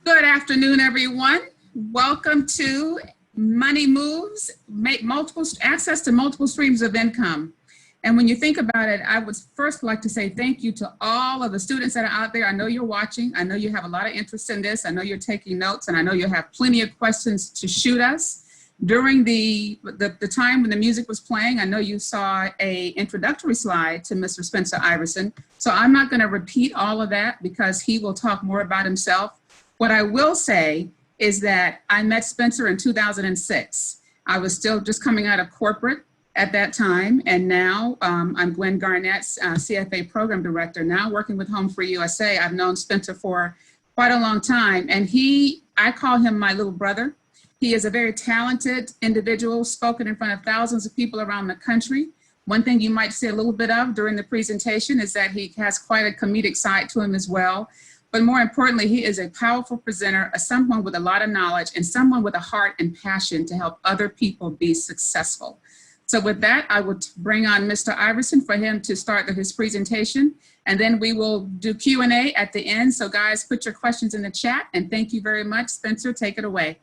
Good afternoon, everyone. Welcome to Money Moves, access to multiple streams of income. And when you think about it, I would first like to say thank you to all of the students that are out there. I know you're watching. I know you have a lot of interest in this. I know you're taking notes, and I know you have plenty of questions to shoot us. During the time when the music was playing, I know you saw a introductory slide to Mr. Spencer Iverson. So I'm not going to repeat all of that because he will talk more about himself. What I will say is that I met Spencer in 2006. I was still just coming out of corporate at that time, and now I'm Gwen Garnett's CFA program director, now working with HomeFree-USA. I've known Spencer for quite a long time, and I call him my little brother. He is a very talented individual, spoken in front of thousands of people around the country. One thing you might see a little bit of during the presentation is that he has quite a comedic side to him as well. But more importantly, he is a powerful presenter, someone with a lot of knowledge, and someone with a heart and passion to help other people be successful. So with that, I would bring on Mr. Iverson for him to start his presentation, and then we will do Q&A at the end. So guys, put your questions in the chat, and thank you very much. Spencer, take it away.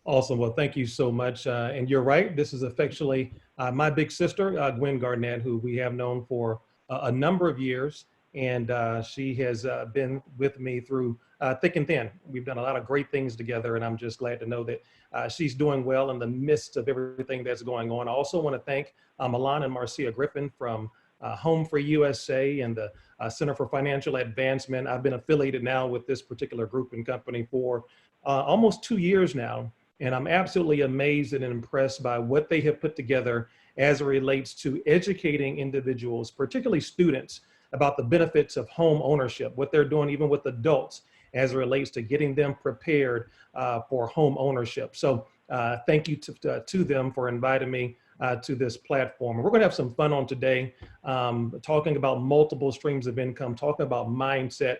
Awesome. Well, thank you so much. And you're right, this is affectionately my big sister, Gwen Garnett, who we have known for a number of years. And she has been with me through thick and thin. We've done a lot of great things together, and I'm just glad to know that she's doing well in the midst of everything that's going on. I also want to thank Milan and Marcia Griffin from HomeFree-USA and the Center for Financial Advancement. I've been affiliated now with this particular group and company for almost 2 years now, and I'm absolutely amazed and impressed by what they have put together as it relates to educating individuals, particularly students, about the benefits of home ownership, what they're doing even with adults as it relates to getting them prepared for home ownership. So thank you to them for inviting me to this platform. We're gonna have some fun on today, talking about multiple streams of income, talking about mindset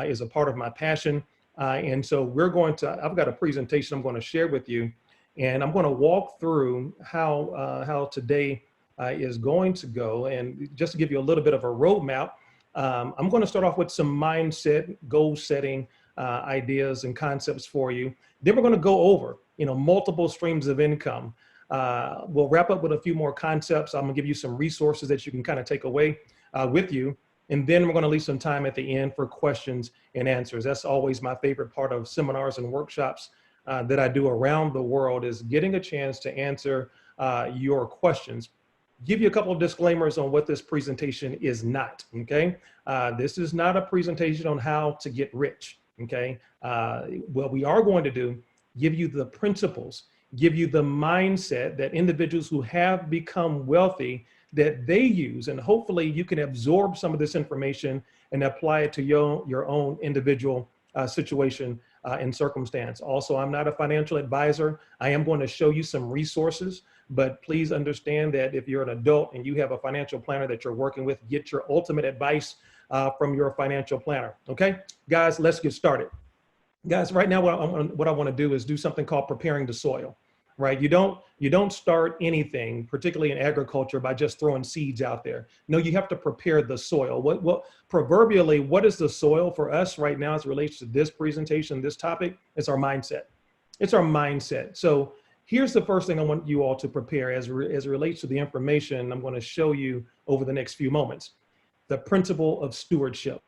is a part of my passion. And so I've got a presentation I'm gonna share with you, and I'm gonna walk through how today is going to go. And just to give you a little bit of a roadmap, I'm going to start off with some mindset, goal setting ideas and concepts for you. Then we're going to go over, multiple streams of income. We'll wrap up with a few more concepts. I'm going to give you some resources that you can kind of take away with you. And then we're going to leave some time at the end for questions and answers. That's always my favorite part of seminars and workshops that I do around the world, is getting a chance to answer your questions. Give you a couple of disclaimers on what this presentation is not, okay? This is not a presentation on how to get rich, okay? What we are going to do, give you the principles, give you the mindset that individuals who have become wealthy, that they use, and hopefully you can absorb some of this information and apply it to your own individual situation and circumstance. Also, I'm not a financial advisor. I am going to show you some resources, but please understand that if you're an adult and you have a financial planner that you're working with, get your ultimate advice from your financial planner. Okay, guys, let's get started. Guys, right now what I want to do is do something called preparing the soil. Right? You don't start anything, particularly in agriculture, by just throwing seeds out there. No, you have to prepare the soil. Proverbially, what is the soil for us right now as it relates to this presentation, this topic? It's our mindset. It's our mindset. So here's the first thing I want you all to prepare as it relates to the information I'm going to show you over the next few moments. The principle of stewardship.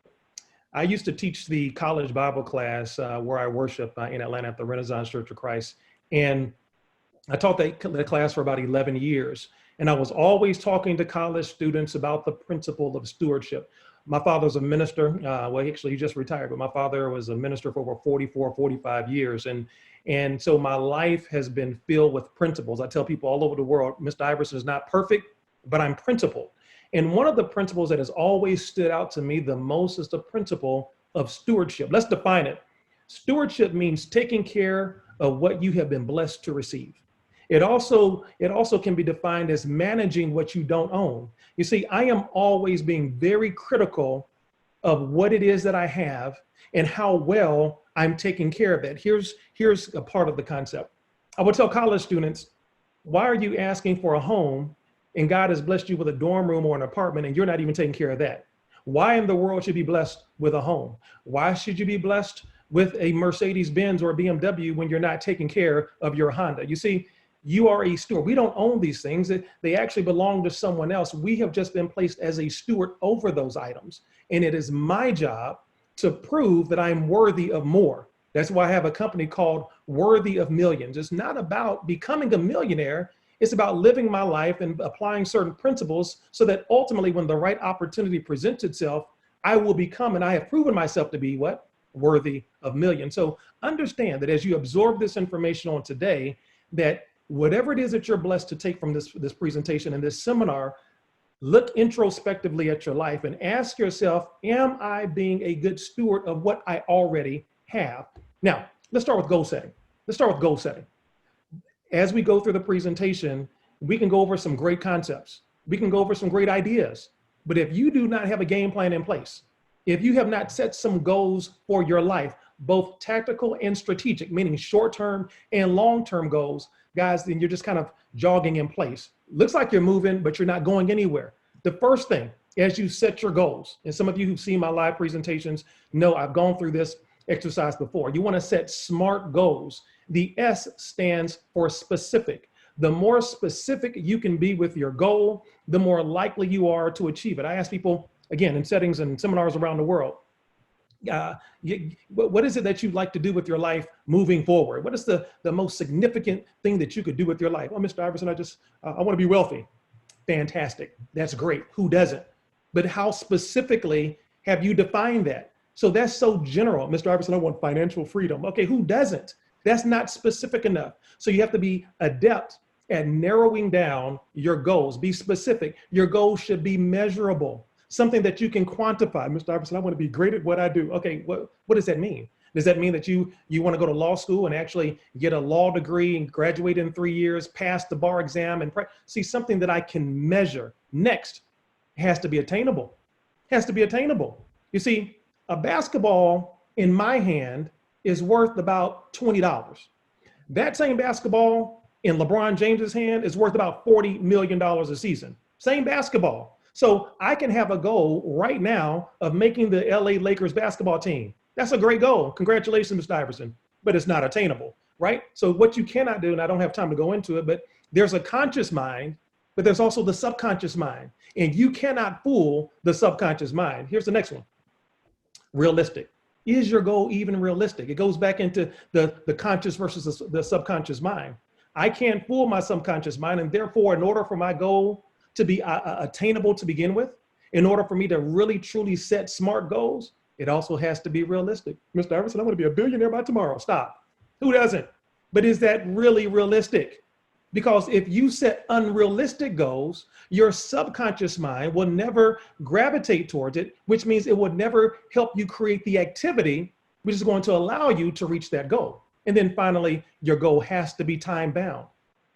I used to teach the college Bible class where I worship in Atlanta at the Renaissance Church of Christ. And I taught that class for about 11 years, and I was always talking to college students about the principle of stewardship. My father's a minister. Well, actually, he just retired, but my father was a minister for over 45 years. And so my life has been filled with principles. I tell people all over the world, Mr. Iverson is not perfect, but I'm principled. And one of the principles that has always stood out to me the most is the principle of stewardship. Let's define it. Stewardship means taking care of what you have been blessed to receive. It also can be defined as managing what you don't own. You see, I am always being very critical of what it is that I have and how well I'm taking care of it. Here's a part of the concept. I would tell college students, why are you asking for a home and God has blessed you with a dorm room or an apartment and you're not even taking care of that? Why in the world should you be blessed with a home? Why should you be blessed with a Mercedes Benz or a BMW when you're not taking care of your Honda. You see, you are a steward. We don't own these things. They actually belong to someone else. We have just been placed as a steward over those items. And it is my job to prove that I'm worthy of more. That's why I have a company called Worthy of Millions. It's not about becoming a millionaire. It's about living my life and applying certain principles so that ultimately when the right opportunity presents itself, I will become, and I have proven myself to be what? Worthy of millions. So understand that as you absorb this information on today, that whatever it is that you're blessed to take from this presentation and this seminar, look introspectively at your life and ask yourself, am I being a good steward of what I already have? Now, let's start with goal setting. As we go through the presentation, we can go over some great concepts. We can go over some great ideas. But if you do not have a game plan in place, if you have not set some goals for your life, both tactical and strategic, meaning short-term and long-term goals, guys, then you're just kind of jogging in place. Looks like you're moving, but you're not going anywhere. The first thing, as you set your goals, and some of you who've seen my live presentations know I've gone through this exercise before. You want to set SMART goals. The S stands for specific. The more specific you can be with your goal, the more likely you are to achieve it. I ask people, again, in settings and seminars around the world, what is it that you'd like to do with your life moving forward? What is the most significant thing that you could do with your life? Oh, Mr. Iverson, I want to be wealthy. Fantastic. That's great. Who doesn't? But how specifically have you defined that? So that's so general. Mr. Iverson, I want financial freedom. Okay, who doesn't? That's not specific enough. So you have to be adept at narrowing down your goals. Be specific. Your goals should be measurable, something that you can quantify. Mr. Iverson, I want to be great at what I do. Okay, what does that mean? Does that mean that you want to go to law school and actually get a law degree and graduate in 3 years, pass the bar exam, and see something that I can measure? Next, it has to be attainable. It has to be attainable. You see, a basketball in my hand is worth about $20. That same basketball in LeBron James's hand is worth about $40 million a season. Same basketball. So I can have a goal right now of making the LA Lakers basketball team. That's a great goal. Congratulations, Mr. Iverson, but it's not attainable, right? So what you cannot do, and I don't have time to go into it, but there's a conscious mind, but there's also the subconscious mind, and you cannot fool the subconscious mind. Here's the next one. Realistic. Is your goal even realistic? It goes back into the conscious versus the subconscious mind. I can't fool my subconscious mind, and therefore, in order for my goal to be attainable to begin with, in order for me to really truly set SMART goals, it also has to be realistic. Mr. Iverson, I want to be a billionaire by tomorrow. Stop. Who doesn't? But is that really realistic? Because if you set unrealistic goals, your subconscious mind will never gravitate towards it, which means it would never help you create the activity which is going to allow you to reach that goal. And then finally, your goal has to be time bound.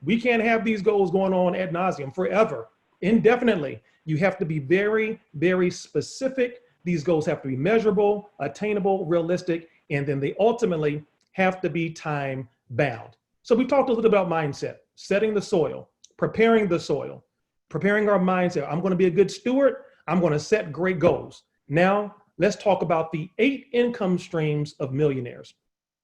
We can't have these goals going on ad nauseum forever, indefinitely. You have to be very, very specific. These goals have to be measurable, attainable, realistic, and then they ultimately have to be time bound. So we talked a little about mindset, setting the soil, preparing our mindset. I'm going to be a good steward. I'm going to set great goals. Now, let's talk about the 8 income streams of millionaires.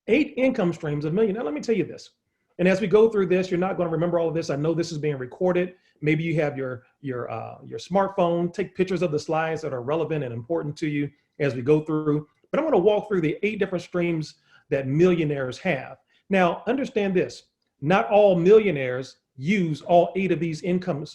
8 income streams of millionaires. Now, let me tell you this. And as we go through this, you're not going to remember all of this. I know this is being recorded. Maybe you have your smartphone. Take pictures of the slides that are relevant and important to you as we go through. But I'm going to walk through the 8 different streams that millionaires have. Now, understand this. Not all millionaires use all 8 of these income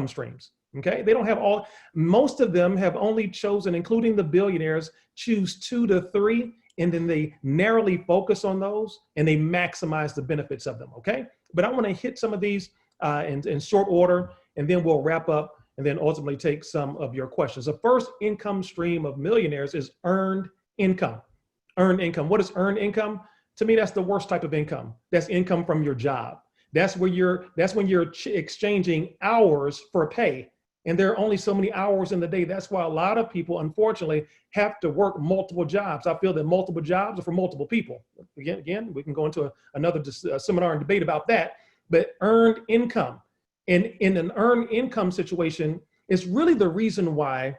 streams. Okay, they don't have all. Most of them have only chosen, including the billionaires, choose 2 to 3, and then they narrowly focus on those and they maximize the benefits of them. Okay, but I want to hit some of these in short order, and then we'll wrap up and then ultimately take some of your questions. The first income stream of millionaires is earned income. Earned income. What is earned income? To me, that's the worst type of income. That's income from your job. That's when you're exchanging hours for pay. And there are only so many hours in the day. That's why a lot of people, unfortunately, have to work multiple jobs. I feel that multiple jobs are for multiple people. Again, we can go into another seminar and debate about that. But earned income, and in an earned income situation, is really the reason why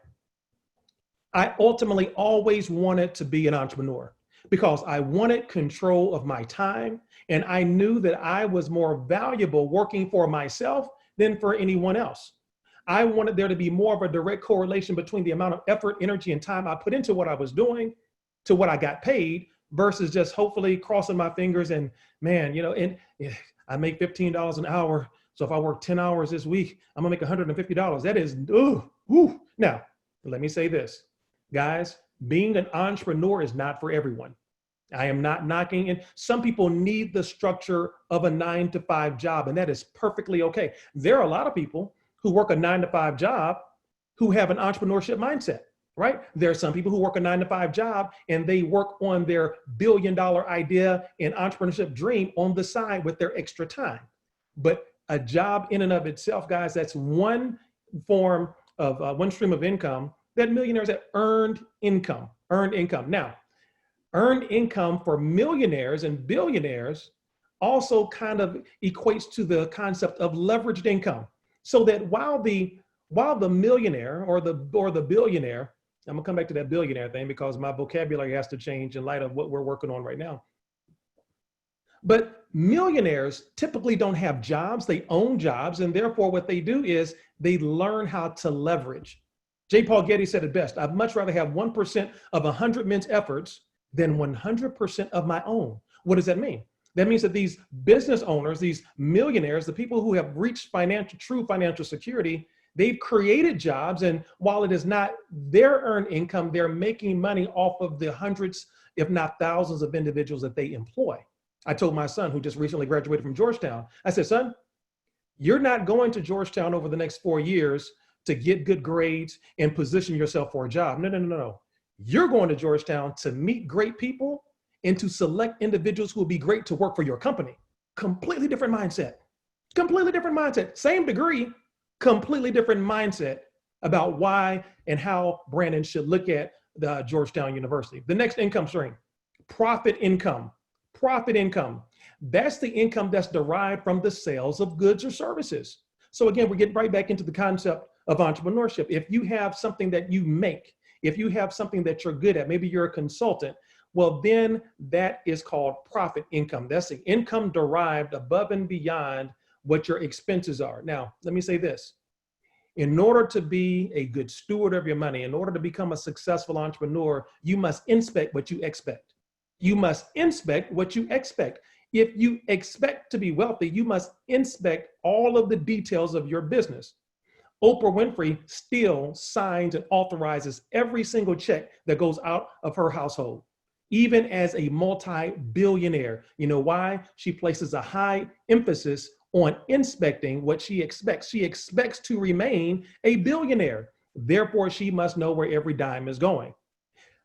I ultimately always wanted to be an entrepreneur. because I wanted control of my time. And I knew that I was more valuable working for myself than for anyone else. I wanted there to be more of a direct correlation between the amount of effort, energy, and time I put into what I was doing to what I got paid versus just hopefully crossing my fingers and man, and I make $15 an hour. So if I work 10 hours this week, I'm gonna make $150. That is, ooh. Now, let me say this, guys, being an entrepreneur is not for everyone. I am not knocking it. Some people need the structure of a 9-to-5 job, and that is perfectly okay. There are a lot of people who work a 9-to-5 job who have an entrepreneurship mindset, right? There are some people who work a 9-to-5 job and they work on their $billion idea and entrepreneurship dream on the side with their extra time. But a job in and of itself, guys, that's one form of one stream of income that millionaires have earned income. Now, earned income for millionaires and billionaires also kind of equates to the concept of leveraged income. So that while the millionaire or the billionaire, I'm gonna come back to that billionaire thing because my vocabulary has to change in light of what we're working on right now. But millionaires typically don't have jobs, they own jobs, and therefore what they do is they learn how to leverage. J. Paul Getty said it best, I'd much rather have 1% of 100 men's efforts than 100% of my own. What does that mean? That means that these business owners, these millionaires, the people who have reached true financial security, they've created jobs. And while it is not their earned income, they're making money off of the hundreds, if not thousands of individuals that they employ. I told my son, who just recently graduated from Georgetown, I said, son, you're not going to Georgetown over the next 4 years to get good grades and position yourself for a job. No. You're going to Georgetown to meet great people and to select individuals who will be great to work for your company. Completely different mindset. Completely different mindset. Same degree, completely different mindset about why and how Brandon should look at the Georgetown University. The next income stream, profit income. Profit income. That's the income that's derived from the sales of goods or services. So again, we're getting right back into the concept of entrepreneurship. If you have something that you make, if you have something that you're good at, maybe you're a consultant, well, then that is called profit income. That's the income derived above and beyond what your expenses are. Now, let me say this. In order to be a good steward of your money, in order to become a successful entrepreneur, you must inspect what you expect. You must inspect what you expect. If you expect to be wealthy, you must inspect all of the details of your business. Oprah Winfrey still signs and authorizes every single check that goes out of her household, even as a multi-billionaire. You know why? She places a high emphasis on inspecting what she expects. She expects to remain a billionaire. Therefore, she must know where every dime is going.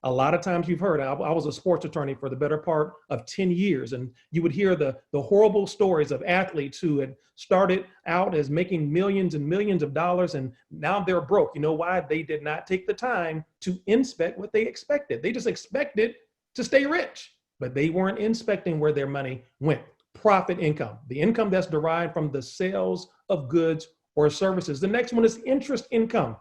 A lot of times you've heard, I was a sports attorney for the better part of 10 years, and you would hear the horrible stories of athletes who had started out as making millions and millions of dollars, and now they're broke. You know why? They did not take the time to inspect what they expected. They just expected to stay rich, but they weren't inspecting where their money went. Profit income, the income that's derived from the sales of goods or services. The next one is interest income.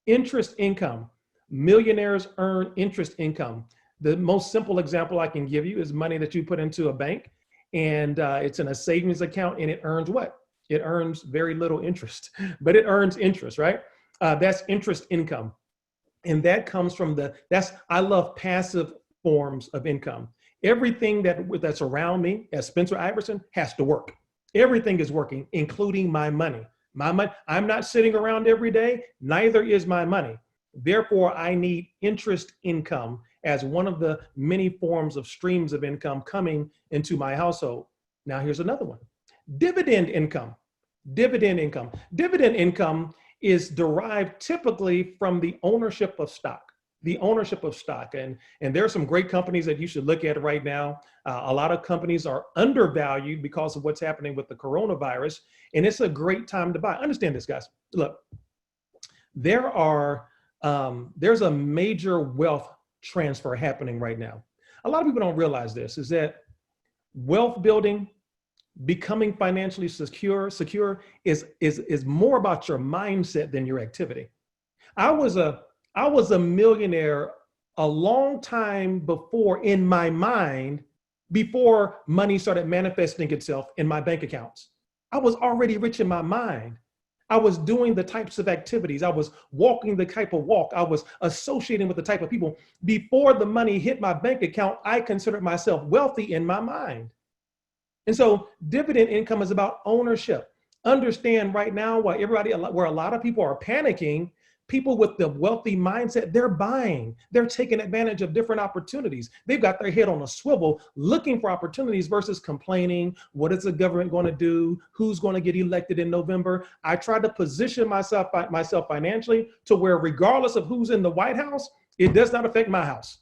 Interest income. Millionaires earn interest income. The most simple example I can give you is money that you put into a bank and it's in a savings account and it earns what? It earns very little interest, but it earns interest, right? That's interest income. And that comes from I love passive forms of income. Everything that's around me, as Spencer Iverson, has to work. Everything is working, including my money. My money, I'm not sitting around every day, neither is my money. Therefore, I need interest income as one of the many forms of streams of income coming into my household. Now, here's another one. Dividend income. Dividend income. Dividend income is derived typically from the ownership of stock. The ownership of stock. And there are some great companies that you should look at right now. A lot of companies are undervalued because of what's happening with the coronavirus. And it's a great time to buy. Understand this, guys. Look, there's a major wealth transfer happening right now. A lot of people don't realize this, is that wealth building, becoming financially secure is more about your mindset than your activity. I was a millionaire a long time before in my mind, before money started manifesting itself in my bank accounts. I was already rich in my mind. I was doing the types of activities. I was walking the type of walk. I was associating with the type of people. Before the money hit my bank account, I considered myself wealthy in my mind. And so dividend income is about ownership. Understand right now where a lot of people are panicking. People with the wealthy mindset, they're buying, they're taking advantage of different opportunities. They've got their head on a swivel looking for opportunities versus complaining. What is the government going to do? Who's going to get elected in November? I try to position myself financially to where regardless of who's in the White House, it does not affect my house.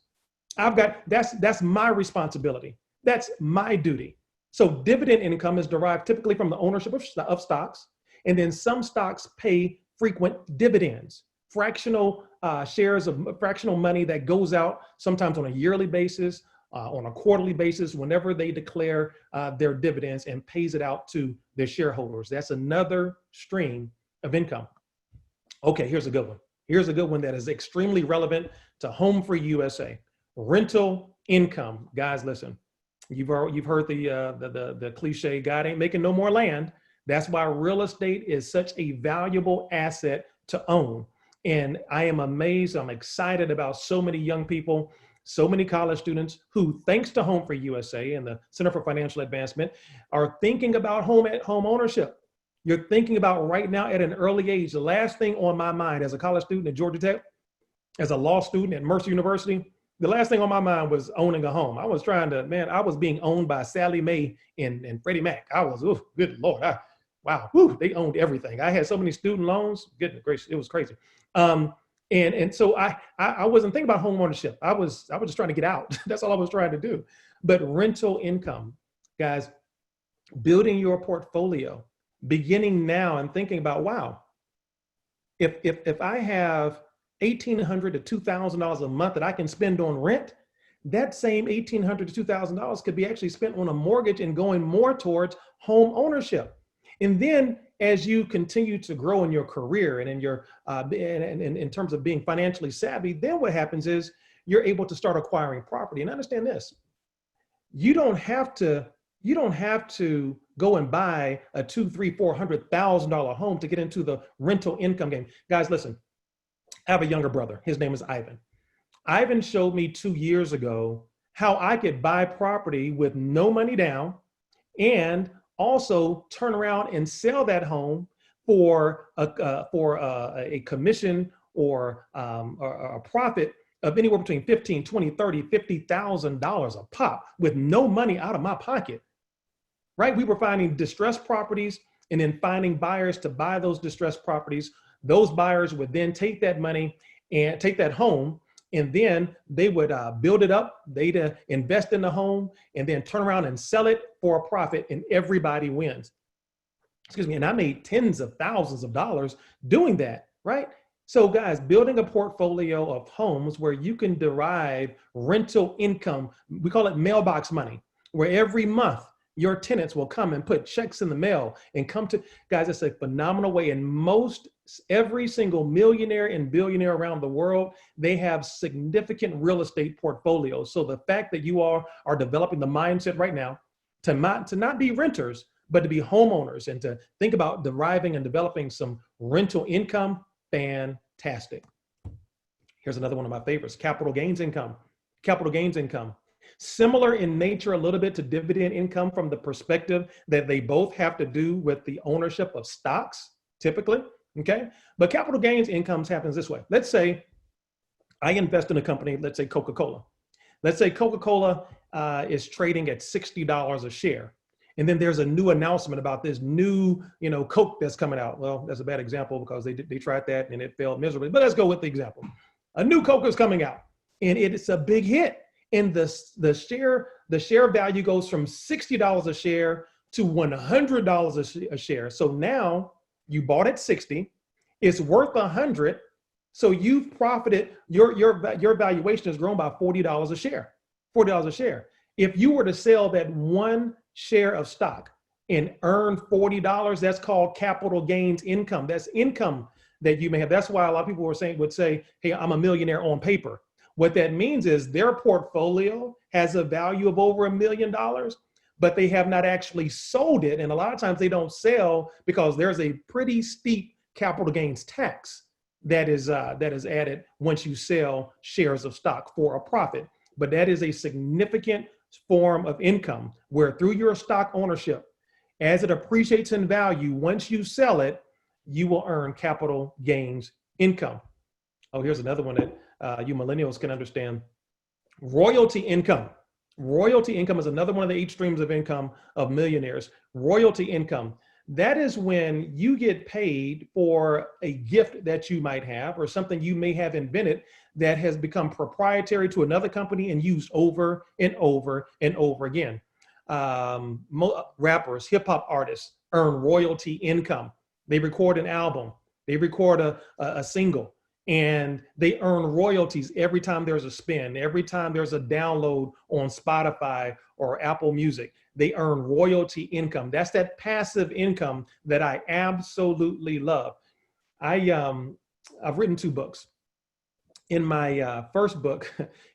That's my responsibility. That's my duty. So dividend income is derived typically from the ownership of stocks, and then some stocks pay frequent dividends. Fractional shares of fractional money that goes out sometimes on a yearly basis, on a quarterly basis, whenever they declare their dividends and pays it out to their shareholders. That's another stream of income. Okay, here's a good one. Here's a good one that is extremely relevant to HomeFree-USA. Rental income. Guys, listen, you've heard the cliche, God ain't making no more land. That's why real estate is such a valuable asset to own. And I am amazed, I'm excited about so many young people, so many college students who, thanks to HomeFree-USA and the Center for Financial Advancement, are thinking about home ownership. You're thinking about right now at an early age. The last thing on my mind as a college student at Georgia Tech, as a law student at Mercer University, the last thing on my mind was owning a home. I was I was being owned by Sally Mae and Freddie Mac. I was, good Lord. Wow, they owned everything. I had so many student loans. Goodness gracious, it was crazy. And so I wasn't thinking about home ownership. I was just trying to get out. That's all I was trying to do. But rental income, guys, building your portfolio, beginning now and thinking about, wow, if I have $1,800 to $2,000 a month that I can spend on rent, that same $1,800 to $2,000 could be actually spent on a mortgage and going more towards home ownership. And then as you continue to grow in your career and in your in terms of being financially savvy, then what happens is you're able to start acquiring property. And understand this: you don't have to go and buy a $200,000, $300,000, $400,000 home to get into the rental income game. Guys, listen. I have a younger brother. His name is Ivan. Ivan showed me 2 years ago how I could buy property with no money down and also turn around and sell that home for a commission or a profit of anywhere between $15,000, $20,000, $30,000, $50,000 a pop with no money out of my pocket. Right? We were finding distressed properties and then finding buyers to buy those distressed properties. Those buyers would then take that money and take that home, and then they would build it up. They'd invest in the home and then turn around and sell it for a profit, and everybody wins. Excuse me. And I made tens of thousands of dollars doing that, right? So guys, building a portfolio of homes where you can derive rental income, we call it mailbox money, where every month your tenants will come and put checks in the mail and come to, guys, it's a phenomenal way. And every single millionaire and billionaire around the world, they have significant real estate portfolios. So the fact that you are developing the mindset right now to not be renters, but to be homeowners and to think about deriving and developing some rental income, fantastic. Here's another one of my favorites, capital gains income. Capital gains income. Similar in nature a little bit to dividend income from the perspective that they both have to do with the ownership of stocks, typically, okay? But capital gains incomes happens this way. Let's say I invest in a company, let's say Coca-Cola. Let's say Coca-Cola is trading at $60 a share. And then there's a new announcement about this new, Coke that's coming out. Well, that's a bad example because they tried that and it failed miserably, but let's go with the example. A new Coke is coming out and it's a big hit. And the share value goes from $60 a share to $100 a share. So now you bought at 60, it's worth 100. So you've profited, your valuation has grown by $40 a share, $40 a share. If you were to sell that one share of stock and earn $40, that's called capital gains income. That's income that you may have. That's why a lot of people would say, hey, I'm a millionaire on paper. What that means is their portfolio has a value of over $1 million, but they have not actually sold it. And a lot of times they don't sell because there's a pretty steep capital gains tax that is added once you sell shares of stock for a profit. But that is a significant form of income where through your stock ownership, as it appreciates in value, once you sell it, you will earn capital gains income. Oh, here's another one that you millennials can understand. Royalty income. Royalty income is another one of the 8 streams of income of millionaires. Royalty income. That is when you get paid for a gift that you might have or something you may have invented that has become proprietary to another company and used over and over and over again. Rappers, hip hop artists earn royalty income. They record an album, they record a single, and they earn royalties every time there's a spin, every time there's a download on Spotify or Apple Music. They earn royalty income. That's that passive income that I absolutely love. I've written 2 books. In my first book,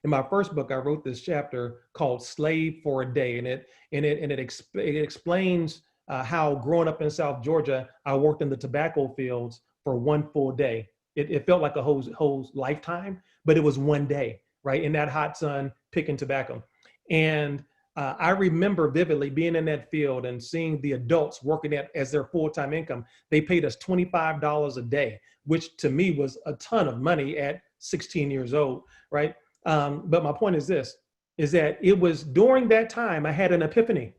I wrote this chapter called "Slave for a Day," and it explains how growing up in South Georgia, I worked in the tobacco fields for 1 full day. It felt like a whole lifetime, but it was 1 day, right, in that hot sun picking tobacco. And I remember vividly being in that field and seeing the adults working as their full-time income. They paid us $25 a day, which to me was a ton of money at 16 years old, right? But my point is this, is that it was during that time I had an epiphany.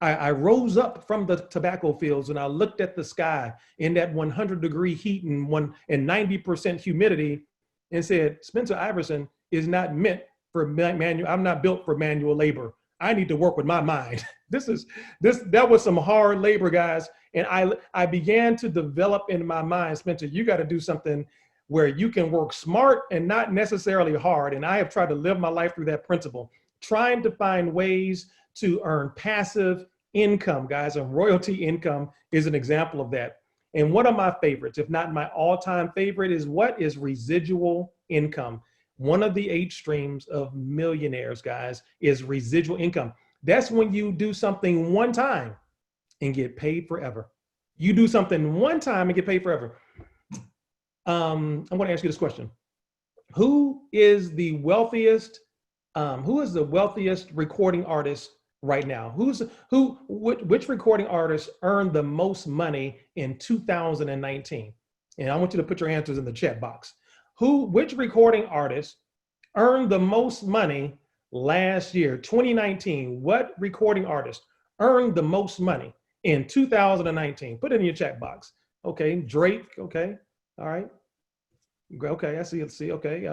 I rose up from the tobacco fields and I looked at the sky in that 100-degree heat and 90% humidity and said, Spencer Iverson is not meant for manual. I'm not built for manual labor. I need to work with my mind. That was some hard labor, guys. And I began to develop in my mind, Spencer, you got to do something where you can work smart and not necessarily hard. And I have tried to live my life through that principle, trying to find ways to earn passive income, guys, and royalty income is an example of that. And one of my favorites, if not my all-time favorite, is residual income. One of the 8 streams of millionaires, guys, is residual income. That's when you do something one time and get paid forever. You do something one time and get paid forever. I'm going to ask you this question. Who is the wealthiest recording artist right now? Which recording artist earned the most money in 2019? And I want you to put your answers in the chat box. Which recording artist earned the most money last year, 2019? What recording artist earned the most money in 2019? Put it in your chat box. Okay, Drake. Okay, all right. Okay, I see. Let's see. Okay,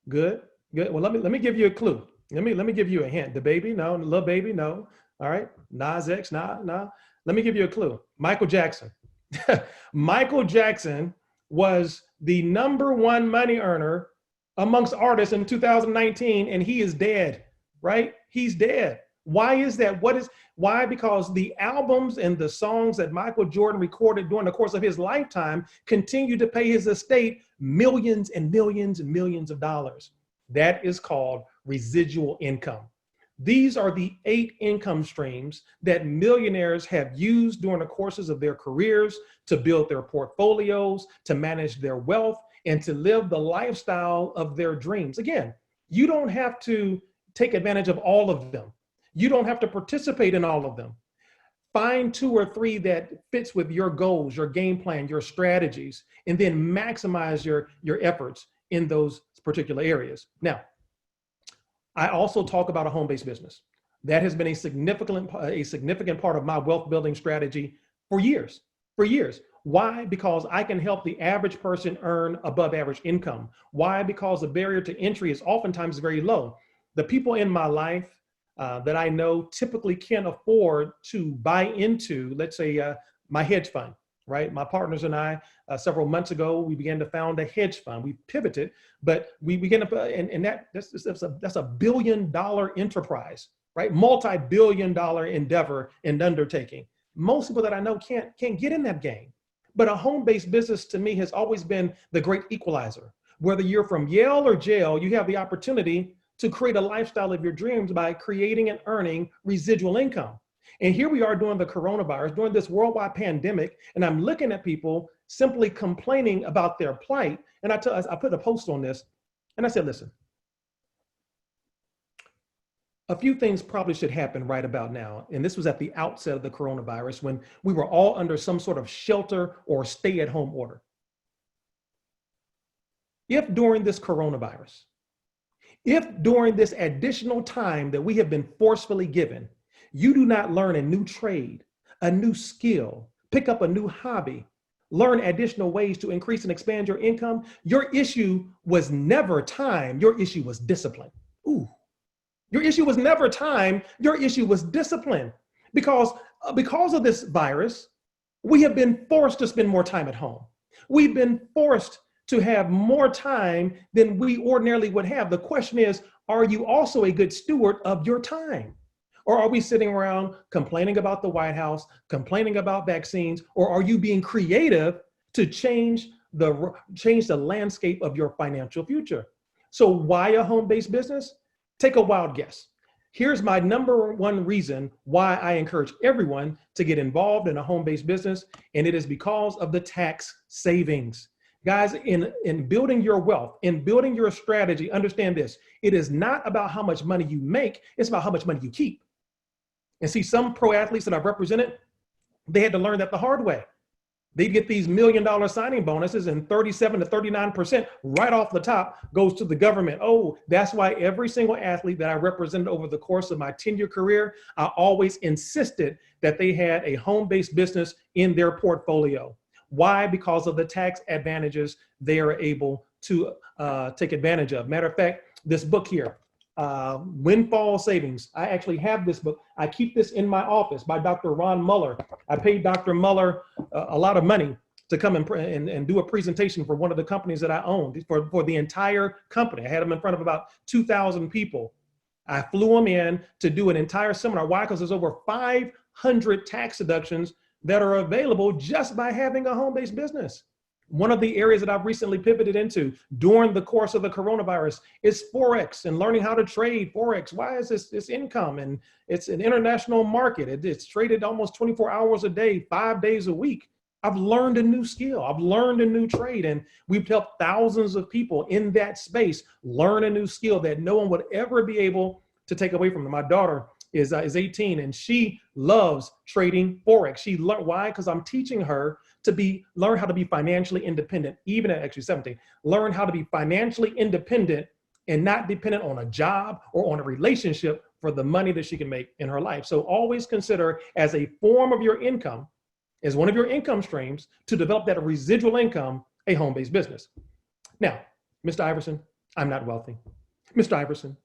good. Well, let me give you a clue. Let me give you a hint. The Baby, no. Lil Baby, no. All right. Nas X, nah. Let me give you a clue. Michael Jackson. Michael Jackson was the #1 money earner amongst artists in 2019, and he is dead, right? He's dead. Why is that? Why? Because the albums and the songs that Michael Jordan recorded during the course of his lifetime continue to pay his estate millions and millions and millions of dollars. That is called residual income. These are the 8 income streams that millionaires have used during the courses of their careers to build their portfolios, to manage their wealth, and to live the lifestyle of their dreams. Again, you don't have to take advantage of all of them. You don't have to participate in all of them. Find 2 or 3 that fits with your goals, your game plan, your strategies, and then maximize your efforts in those particular areas. Now, I also talk about a home-based business. That has been a significant part of my wealth building strategy for years. Why? Because I can help the average person earn above average income. Why? Because the barrier to entry is oftentimes very low. The people in my life that I know typically can't afford to buy into, let's say, my hedge fund, right? My partners and I, several months ago, we began to found a hedge fund. We pivoted, but we began to, and that's a $1 billion enterprise, right? Multi-billion dollar endeavor and undertaking. Most people that I know can't get in that game. But a home-based business to me has always been the great equalizer. Whether you're from Yale or jail, you have the opportunity to create a lifestyle of your dreams by creating and earning residual income. And here we are during the coronavirus, during this worldwide pandemic, and I'm looking at people simply complaining about their plight. And I put a post on this, and I said, listen, a few things probably should happen right about now. And this was at the outset of the coronavirus when we were all under some sort of shelter or stay-at-home order. If during this coronavirus, if during this additional time that we have been forcefully given, you do not learn a new trade, a new skill, pick up a new hobby, learn additional ways to increase and expand your income, your issue was never time, your issue was discipline. Ooh. Your issue was never time, your issue was discipline. Because of this virus, we have been forced to spend more time at home. We've been forced to have more time than we ordinarily would have. The question is, are you also a good steward of your time? Or are we sitting around complaining about the White House, complaining about vaccines, or are you being creative to change the landscape of your financial future? So why a home-based business? Take a wild guess. Here's my number one reason why I encourage everyone to get involved in a home-based business, and it is because of the tax savings. Guys, in building your wealth, in building your strategy, understand this. It is not about how much money you make, it's about how much money you keep. And see, some pro athletes that I've represented, they had to learn that the hard way. They get these $1 million signing bonuses and 37 to 39% right off the top goes to the government. Oh, that's why every single athlete that I represented over the course of my 10-year career, I always insisted that they had a home-based business in their portfolio. Why? Because of the tax advantages they are able to take advantage of. Matter of fact, this book here, Windfall Savings. I actually have this book. I keep this in my office by Dr. Ron Muller. I paid Dr. Muller a lot of money to come and do a presentation for one of the companies that I owned for the entire company. I had him in front of about 2,000 people. I flew him in to do an entire seminar. Why? Because there's over 500 tax deductions that are available just by having a home-based business. One of the areas that I've recently pivoted into during the course of the coronavirus is Forex and learning how to trade Forex. Why is this income? And it's an international market. It's traded almost 24 hours a day, 5 days a week. I've learned a new skill. I've learned a new trade, and we've helped thousands of people in that space learn a new skill that no one would ever be able to take away from them. My daughter is 18 and she loves trading Forex. She learned why? Because I'm teaching her to learn how to be financially independent, even at actually 17, learn how to be financially independent and not dependent on a job or on a relationship for the money that she can make in her life. So always consider as a form of your income, as one of your income streams, to develop that residual income, a home-based business. Now, Mr. Iverson, I'm not wealthy. Mr. Iverson,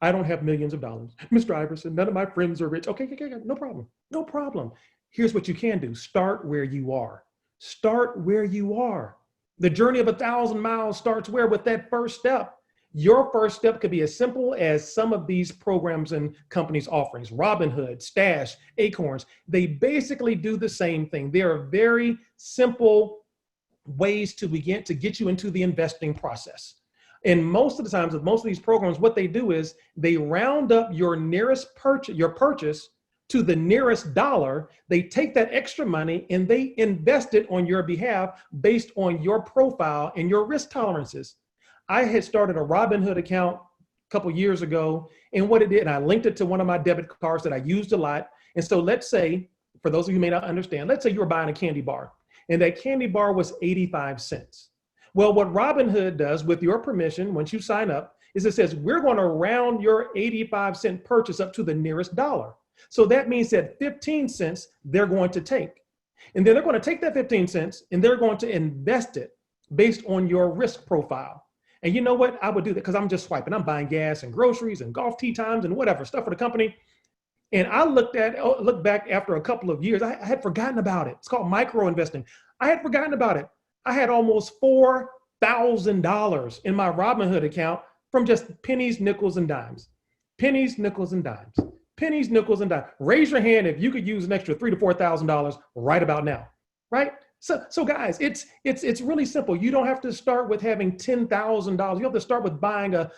I don't have millions of dollars. Mr. Iverson, none of my friends are rich. Okay, no problem. No problem. Here's what you can do. Start where you are. Start where you are. The journey of 1,000 miles starts where? With that first step. Your first step could be as simple as some of these programs and companies' offerings. Robinhood, Stash, Acorns. They basically do the same thing. They are very simple ways to begin to get you into the investing process. And most of the times with most of these programs, what they do is they round up your nearest purchase to the nearest dollar. They take that extra money and they invest it on your behalf based on your profile and your risk tolerances. I had started a Robinhood account a couple years ago, and what it did, and I linked it to one of my debit cards that I used a lot. And so let's say, for those of you who may not understand, let's say you were buying a candy bar and that candy bar was 85 cents. Well, what Robinhood does, with your permission, once you sign up, is it says, we're going to round your 85-cent purchase up to the nearest dollar. So that means that 15 cents they're going to take. And then they're going to take that 15 cents and they're going to invest it based on your risk profile. And you know what? I would do that because I'm just swiping. I'm buying gas and groceries and golf tee times and whatever stuff for the company. And I looked back after a couple of years, I had forgotten about it. It's called micro investing. I had forgotten about it. I had almost $4,000 in my Robinhood account from just pennies, nickels, and dimes. Pennies, nickels, and dimes. Pennies, nickels, and dimes. Raise your hand if you could use an extra $3,000 to $4,000 right about now, right? So guys, it's really simple. You don't have to start with having $10,000. You have to start with buying a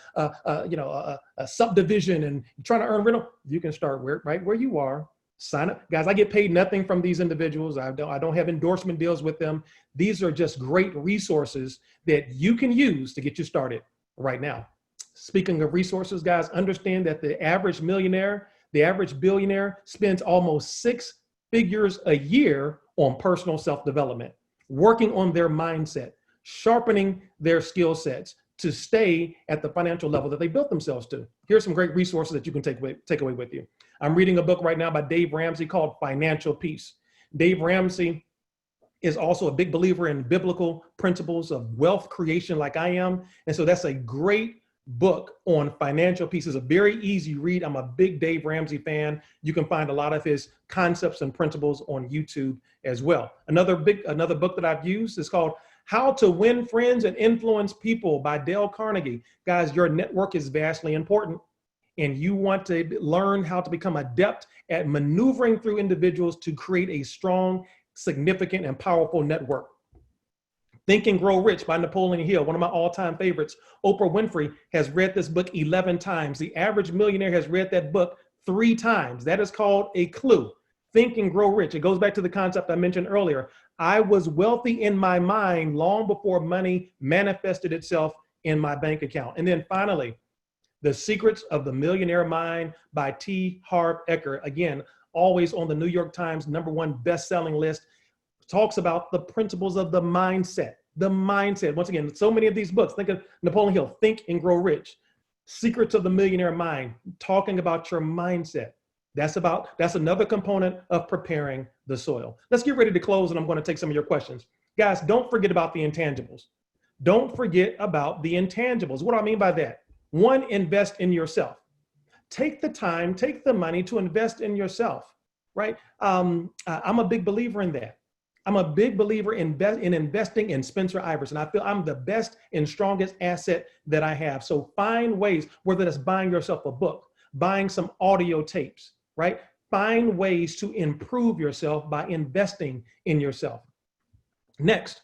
subdivision and trying to earn rental. You can start right where you are. Sign up, guys. I get paid nothing from these individuals. I don't have endorsement deals with them. These are just great resources that you can use to get you started right now. Speaking of resources, guys, understand that the average millionaire, the average billionaire spends almost 6 figures a year on personal self-development, working on their mindset, sharpening their skill sets to stay at the financial level that they built themselves to. Here's some great resources that you can take away with you. I'm reading a book right now by Dave Ramsey called Financial Peace. Dave Ramsey is also a big believer in biblical principles of wealth creation like I am. And so that's a great book on financial peace. It's a very easy read. I'm a big Dave Ramsey fan. You can find a lot of his concepts and principles on YouTube as well. Another book that I've used is called How to Win Friends and Influence People by Dale Carnegie. Guys, your network is vastly important, and you want to learn how to become adept at maneuvering through individuals to create a strong, significant, and powerful network. Think and Grow Rich by Napoleon Hill, one of my all-time favorites. Oprah Winfrey has read this book 11 times. The average millionaire has read that book 3 times. That is called a clue. Think and Grow Rich. It goes back to the concept I mentioned earlier. I was wealthy in my mind long before money manifested itself in my bank account. And then finally, The Secrets of the Millionaire Mind by T. Harv Eker. Again, always on the New York Times #1 best-selling list. Talks about the principles of the mindset. The mindset. Once again, so many of these books. Think of Napoleon Hill, Think and Grow Rich. Secrets of the Millionaire Mind, talking about your mindset. That's another component of preparing the soil. Let's get ready to close, and I'm going to take some of your questions. Guys, don't forget about the intangibles. Don't forget about the intangibles. What do I mean by that? 1, invest in yourself. Take the time, take the money to invest in yourself, right? I'm a big believer in that. I'm a big believer in investing in Spencer Iverson. I feel I'm the best and strongest asset that I have. So find ways, whether that's buying yourself a book, buying some audio tapes, right? Find ways to improve yourself by investing in yourself. Next,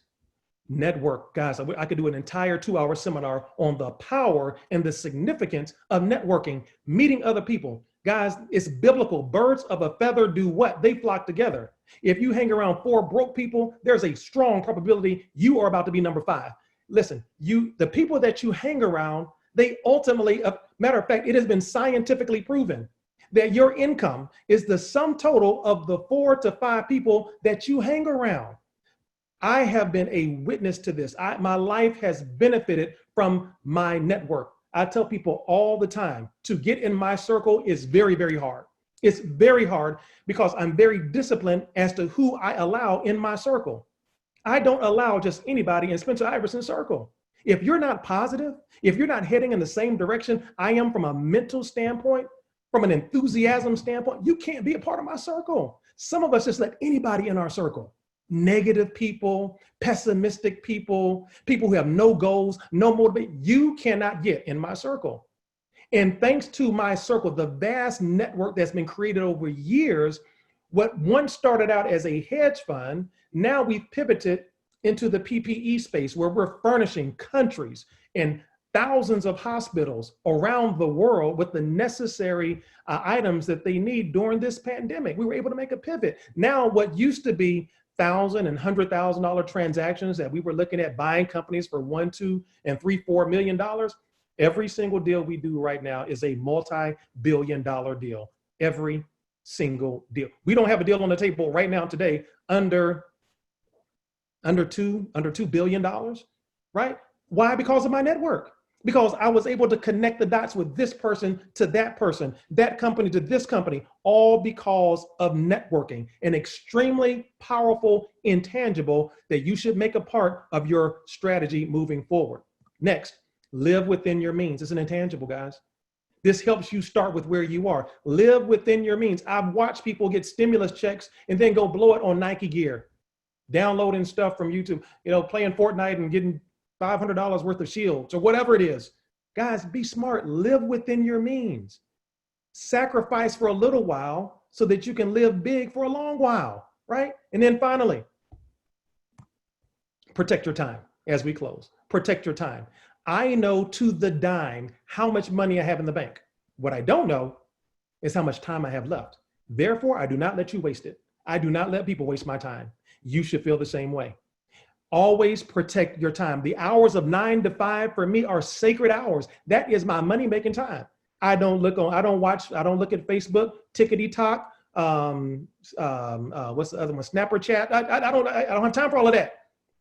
network. Guys, I could do an entire 2-hour seminar on the power and the significance of networking, meeting other people. Guys, it's biblical. Birds of a feather do what? They flock together. If you hang around 4 broke people, there's a strong probability you are about to be number 5. Listen, the people that you hang around, they ultimately, matter of fact, it has been scientifically proven that your income is the sum total of the 4 to 5 people that you hang around. I have been a witness to this. My life has benefited from my network. I tell people all the time, to get in my circle is very, very hard. It's very hard because I'm very disciplined as to who I allow in my circle. I don't allow just anybody in Spencer Iverson's circle. If you're not positive, if you're not heading in the same direction I am from a mental standpoint, from an enthusiasm standpoint, you can't be a part of my circle. Some of us just let anybody in our circle. Negative people, pessimistic people, people who have no goals, no motivation. You cannot get in my circle. And thanks to my circle, the vast network that's been created over years, what once started out as a hedge fund, now we've pivoted into the PPE space where we're furnishing countries and thousands of hospitals around the world with the necessary items that they need during this pandemic. We were able to make a pivot. Now, what used to be $1,000 and $100,000 transactions that we were looking at buying companies for $1, $2, and $3, $4 million, every single deal we do right now is a multi-billion-dollar deal. Every single deal. We don't have a deal on the table right now today under $2 billion, right? Why? Because of my network. Because I was able to connect the dots with this person, that company to this company, all because of networking, an extremely powerful intangible that you should make a part of your strategy moving forward. Next, live within your means. It's an intangible, guys. This helps you start with where you are. Live within your means. I've watched people get stimulus checks and then go blow it on Nike gear, downloading stuff from YouTube, playing Fortnite and getting $500 worth of shields or whatever it is. Guys, be smart. Live within your means. Sacrifice for a little while so that you can live big for a long while, right? And then finally, Protect your time as we close. Protect your time. I know to the dime how much money I have in the bank. What I don't know is how much time I have left. Therefore, I do not let you waste it. I do not let people waste my time. You should feel the same way. Always protect your time. The hours of 9 to 5 for me are sacred hours. That is my money-making time. I don't look at Facebook, Tickety-Talk, what's the other one? Snapper Chat. I don't have time for all of that.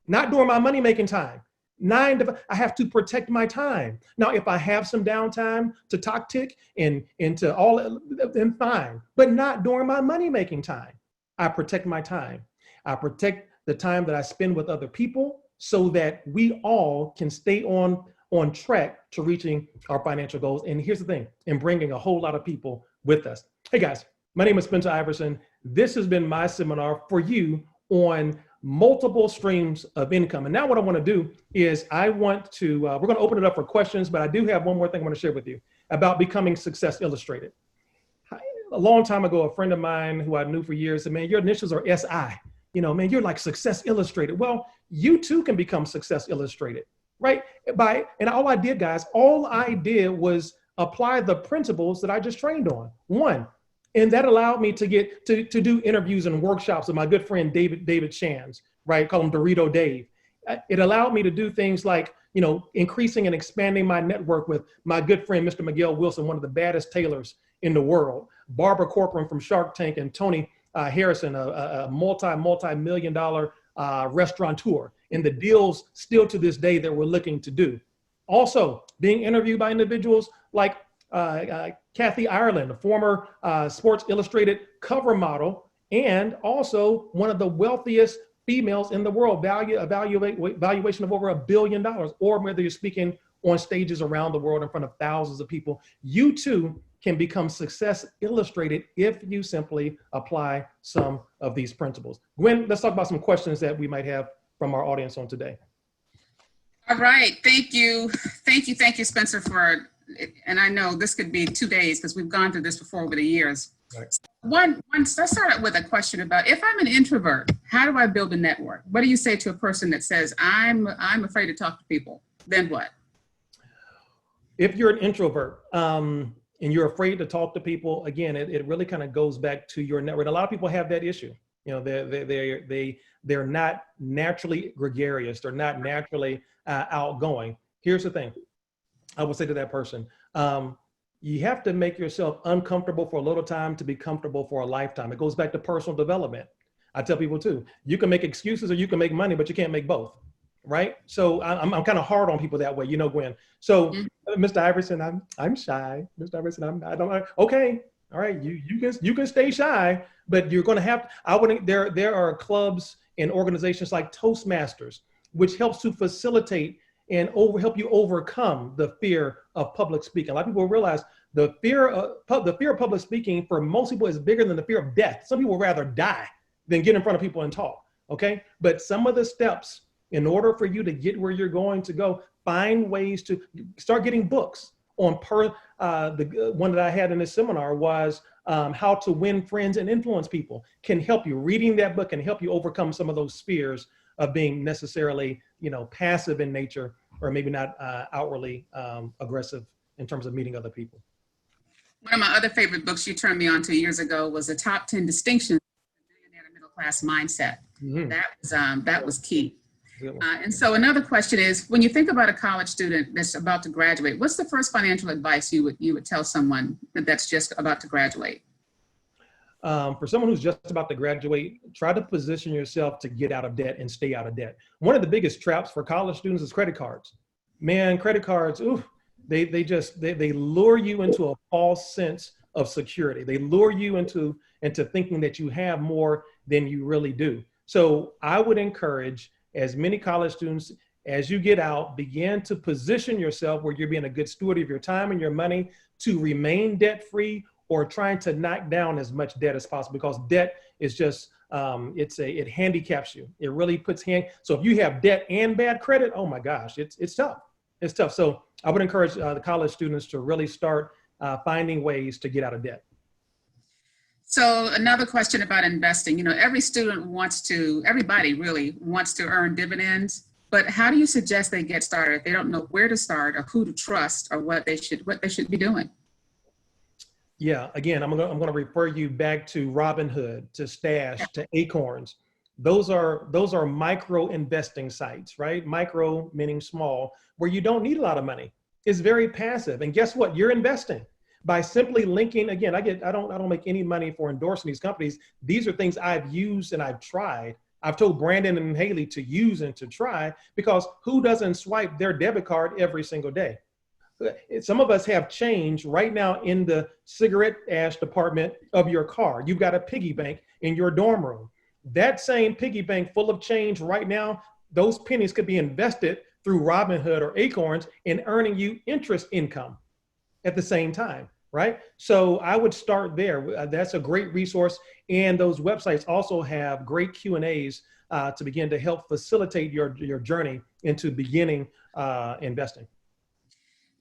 Not during my money-making time. 9 to 5, I have to protect my time. Now, if I have some downtime to talk tick and to all, then fine, but not during my money-making time. I protect my time. I protect the time that I spend with other people so that we all can stay on track to reaching our financial goals. And here's the thing, and bringing a whole lot of people with us. Hey guys, my name is Spencer Iverson. This has been my seminar for you on multiple streams of income. And now what I want to do is we're going to open it up for questions, but I do have one more thing I want to share with you about becoming Success Illustrated. A long time ago, a friend of mine who I knew for years said, man, your initials are SI. Man, you're like Success Illustrated. Well, you too can become Success Illustrated, right? And all I did was apply the principles that I just trained on. One, and that allowed me to get to do interviews and workshops with my good friend, David Shands, right? Call him Dorito Dave. It allowed me to do things like, increasing and expanding my network with my good friend, Mr. Miguel Wilson, one of the baddest tailors in the world, Barbara Corcoran from Shark Tank, and Tony Harrison, a multi-million dollar restaurateur, and the deals still to this day that we're looking to do. Also, being interviewed by individuals like Kathy Ireland, a former Sports Illustrated cover model, and also one of the wealthiest females in the world, valuation of over $1 billion, or whether you're speaking on stages around the world in front of thousands of people, you too can become Success Illustrated if you simply apply some of these principles. Gwen, let's talk about some questions that we might have from our audience on today. All right, thank you, Spencer, and I know this could be 2 days because we've gone through this before over the years. Right. Let's start with a question about, if I'm an introvert, how do I build a network? What do you say to a person that says, I'm afraid to talk to people? Then what? If you're an introvert, and you're afraid to talk to people, again, it really kind of goes back to your network. A lot of people have that issue. They're not naturally gregarious. They're not naturally outgoing. Here's the thing. I will say to that person, you have to make yourself uncomfortable for a little time to be comfortable for a lifetime. It goes back to personal development. I tell people too, you can make excuses or you can make money, but you can't make both. Right? So I'm kind of hard on people that way, Gwen. So Mr. Iverson, I'm shy. Mr. Iverson, I don't. Okay, all right. You can stay shy, but you're going to have. There are clubs and organizations like Toastmasters, which helps to facilitate and help you overcome the fear of public speaking. A lot of people realize the fear of public speaking for most people is bigger than the fear of death. Some people would rather die than get in front of people and talk. Okay, but some of the steps, in order for you to get where you're going to go, find ways to start getting books on the one that I had in this seminar was How to Win Friends and Influence People. Can help you. Reading that book can help you overcome some of those fears of being necessarily, passive in nature, or maybe not outwardly aggressive in terms of meeting other people. One of my other favorite books you turned me on to years ago was The Top 10 Distinctions of the Millionaire Middle Class Mindset. Mm-hmm. That was key. And so another question is, when you think about a college student that's about to graduate, what's the first financial advice you would tell someone that's just about to graduate? For someone who's just about to graduate, try to position yourself to get out of debt and stay out of debt. One of the biggest traps for college students is credit cards. Man, credit cards, they lure you into a false sense of security. They lure you into thinking that you have more than you really do. So I would encourage as many college students, as you get out, begin to position yourself where you're being a good steward of your time and your money to remain debt-free, or trying to knock down as much debt as possible, because debt is just, it handicaps you. It really puts so if you have debt and bad credit, oh my gosh, it's tough. It's tough. So I would encourage the college students to really start finding ways to get out of debt. So another question about investing, you know, everybody really wants to earn dividends, but how do you suggest they get started if they don't know where to start or who to trust or what they should be doing? Yeah, again, I'm gonna refer you back to Robinhood, to Stash, to Acorns. Those are micro investing sites, right? Micro meaning small, where you don't need a lot of money. It's very passive, and guess what? You're investing by simply linking. Again, I don't make any money for endorsing these companies. These are things I've used and I've tried. I've told Brandon and Haley to use and to try, because who doesn't swipe their debit card every single day? Some of us have change right now in the cigarette ash department of your car. You've got a piggy bank in your dorm room. That same piggy bank full of change right now, those pennies could be invested through Robinhood or Acorns and earning you interest income at the same time, right? So I would start there. That's a great resource. And those websites also have great Q&As to begin to help facilitate your journey into beginning investing.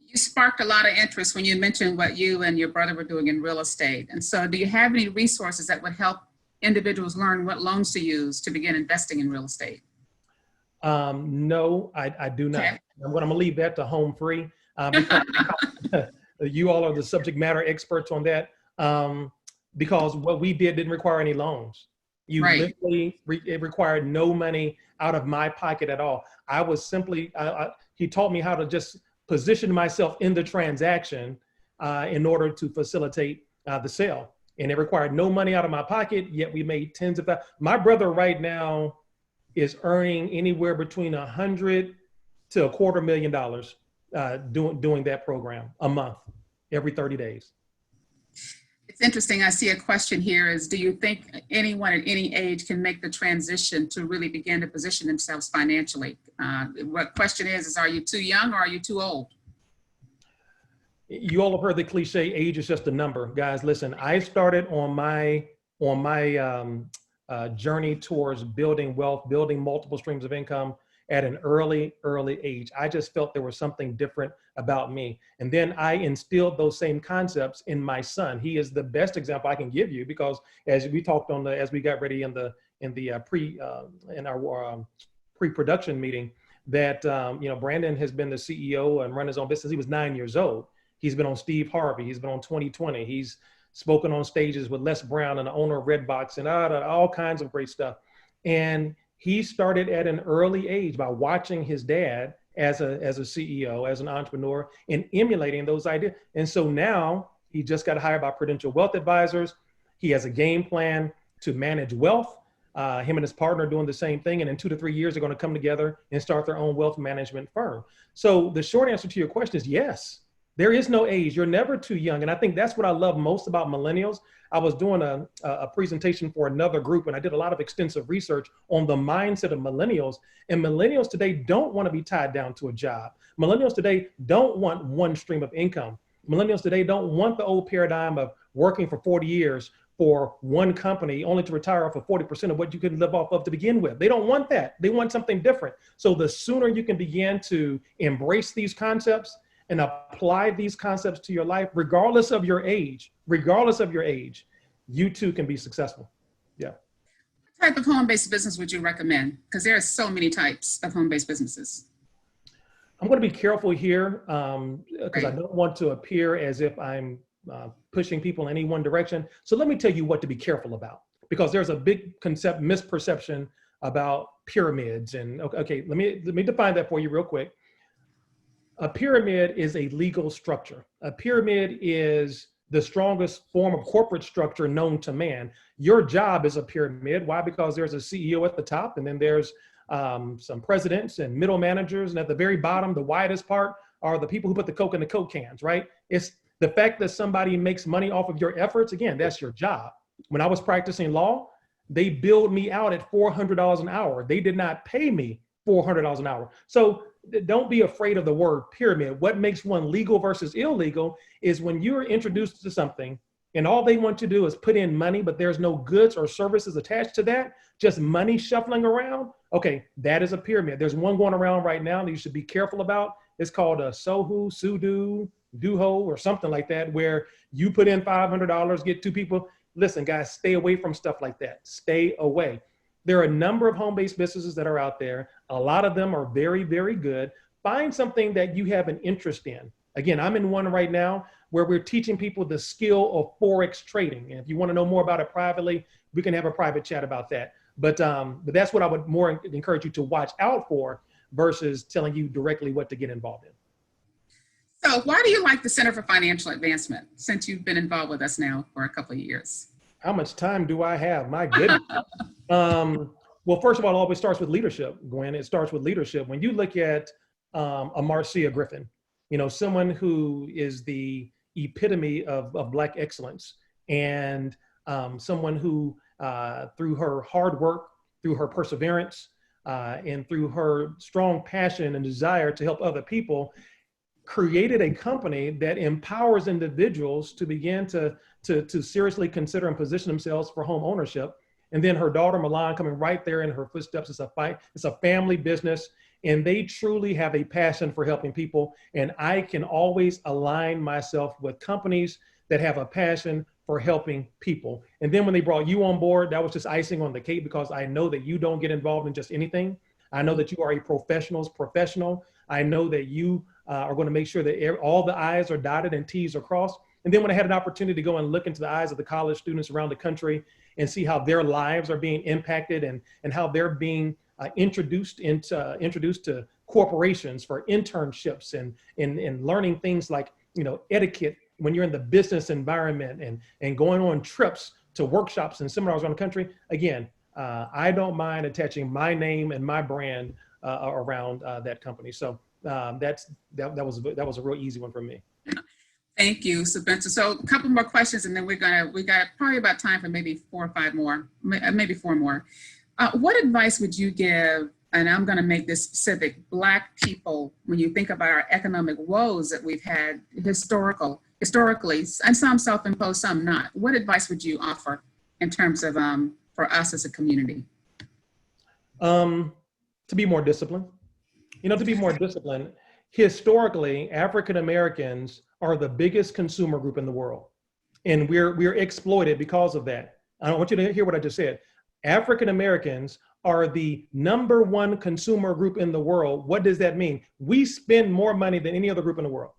You sparked a lot of interest when you mentioned what you and your brother were doing in real estate. And so do you have any resources that would help individuals learn what loans to use to begin investing in real estate? No, I do not. Okay. I'm going to leave that to HomeFree because you all are the subject matter experts on that, because what we didn't require any loans. Right. Literally, it required no money out of my pocket at all. I was simply, he taught me how to just position myself in the transaction in order to facilitate the sale. And it required no money out of my pocket, yet we made tens of thousands. My brother right now is earning anywhere between $100,000 to $250,000 doing that program a month, every 30 days. It's interesting. I see a question here is, do you think anyone at any age can make the transition to really begin to position themselves financially? What question is, are you too young or are you too old? You all have heard the cliche, age is just a number. Guys, listen, I started on my journey towards building wealth, building multiple streams of income at an early age. I just felt there was something different about me. And then I instilled those same concepts in my son. He is the best example I can give you, because as we talked as we got ready in our pre-production meeting, that Brandon has been the CEO and run his own business. He was 9 years old. He's been on Steve Harvey. He's been on 2020. He's spoken on stages with Les Brown and the owner of Redbox and all kinds of great stuff. And he started at an early age by watching his dad as a CEO, as an entrepreneur, and emulating those ideas. And so now he just got hired by Prudential Wealth Advisors. He has a game plan to manage wealth. Him and his partner are doing the same thing. And in 2 to 3 years, they're going to come together and start their own wealth management firm. So the short answer to your question is yes. There is no age. You're never too young. And I think that's what I love most about millennials. I was doing a presentation for another group, and I did a lot of extensive research on the mindset of millennials. And millennials today don't want to be tied down to a job. Millennials today don't want one stream of income. Millennials today don't want the old paradigm of working for 40 years for one company only to retire off of 40% of what you could live off of to begin with. They don't want that. They want something different. So the sooner you can begin to embrace these concepts and apply these concepts to your life, regardless of your age, you too can be succceused. Yeah. What type of home-based business would you recommend? Because there are so many types of home-based businesses. I'm going to be careful here because I don't want to appear as if I'm pushing people in any one direction. So let me tell you what to be careful about, because there's a big misperception about pyramids. And okay, let me define that for you real quick. A pyramid is a legal structure. A pyramid is the strongest form of corporate structure known to man. Your job is a pyramid. Why? Because there's a CEO at the top, and then there's some presidents and middle managers. And at the very bottom, the widest part, are the people who put the Coke in the Coke cans, right? It's the fact that somebody makes money off of your efforts. Again, that's your job. When I was practicing law, they billed me out at $400 an hour. They did not pay me $400 an hour. So don't be afraid of the word pyramid. What makes one legal versus illegal is when you're introduced to something and all they want to do is put in money, but there's no goods or services attached to that, just money shuffling around. Okay, that is a pyramid. There's one going around right now that you should be careful about. It's called a Sudo, or something like that, where you put in $500, get two people. Listen, guys, stay away from stuff like that. Stay away. There are a number of home-based businesses that are out there. A lot of them are very, very good. Find something that you have an interest in. Again, I'm in one right now where we're teaching people the skill of Forex trading. And if you want to know more about it privately, we can have a private chat about that. But that's what I would more encourage you to watch out for versus telling you directly what to get involved in. So why do you like the Center for Financial Advancement, since you've been involved with us now for a couple of years? How much time do I have? My goodness. Well, first of all, it always starts with leadership, Gwen. It starts with leadership. When you look at a Marcia Griffin, you know, someone who is the epitome of Black excellence, and someone who, through her hard work, through her perseverance, and through her strong passion and desire to help other people, created a company that empowers individuals to begin to seriously consider and position themselves for home ownership. And then her daughter, Milan, coming right there in her footsteps. It's a family business, and they truly have a passion for helping people. And I can always align myself with companies that have a passion for helping people. And then when they brought you on board, that was just icing on the cake, because I know that you don't get involved in just anything. I know that you are a professional's professional. I know that you are going to make sure that all the I's are dotted and T's are crossed. And then when I had an opportunity to go and look into the eyes of the college students around the country and see how their lives are being impacted, and how they're being introduced to corporations for internships and learning things like, you know, etiquette when you're in the business environment, and going on trips to workshops and seminars around the country. Again, I don't mind attaching my name and my brand around that company. So that was a real easy one for me. Thank you, Spencer. So a couple more questions, and then we got probably about time for maybe 4 or 5 more, maybe 4 more. What advice would you give, and I'm going to make this specific, Black people, when you think about our economic woes that we've had historically, and some self-imposed, some not? What advice would you offer in terms of for us as a community? To be more disciplined. You know, to be more disciplined. Historically, African Americans are the biggest consumer group in the world, and we're exploited because of that. I want you to hear what I just said. African Americans are the #1 consumer group in the world. What does that mean? We spend more money than any other group in the world.